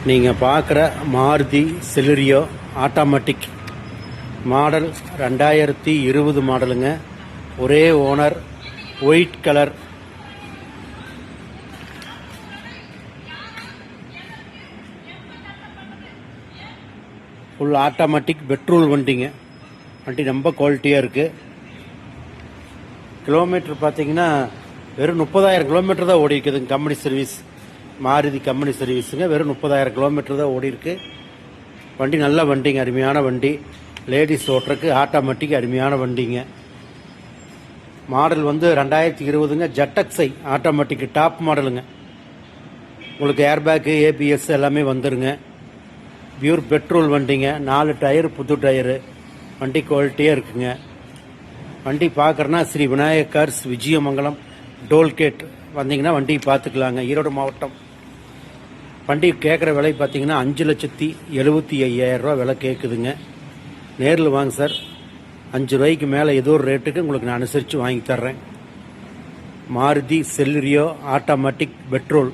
நீங்கள் பார்க்குற Maruti Celerio automatic model 2020 மாடலுங்க. ஒரே owner, white colour. Full automatic petrol வண்டிங்க. வண்டி ரொம்ப குவாலிட்டியாக இருக்குது. கிலோமீட்டர் பார்த்தீங்கன்னா வெறும் 30,000 கிலோமீட்டர் தான் ஓடி இருக்குதுங்க. கம்பெனி சர்வீஸ், மாருதி கம்பெனி சர்வீஸுங்க. வெறும் 30,000 கிலோமீட்டர் தான் ஓடி இருக்கு. வண்டி நல்ல வண்டிங்க, அருமையான வண்டி. லேடிஸ் ஓட்டுறக்கு ஆட்டோமேட்டிக் அருமையான வண்டிங்க. மாடல் வந்து 2020ங்க. ஜெட்எக்ஸ்ஐ ஆட்டோமேட்டிக் டாப் மாடலுங்க. உங்களுக்கு ஏர்பேக்கு, ஏபிஎஸ் எல்லாமே வந்துருங்க. பியூர் பெட்ரோல் வண்டிங்க. 4 டயரு புது டயரு. வண்டி குவாலிட்டியாக இருக்குங்க. வண்டி பார்க்குறேன்னா ஸ்ரீ விநாயகர் கார்ஸ், விஜயமங்கலம் டோல்கேட் வந்தீங்கன்னா வண்டி பார்த்துக்கலாங்க. ஈரோடு மாவட்டம். வண்டி கேட்குற விலை பார்த்தீங்கன்னா 5,75,000 ரூபா விலை கேட்குதுங்க. நேரில் வாங்க சார். 5 ரூபாய்க்கு மேலே ஏதோ ஒரு ரேட்டுக்கு உங்களுக்கு நான் அனுசரித்து வாங்கி தர்றேன். Maruti Celerio automatic petrol.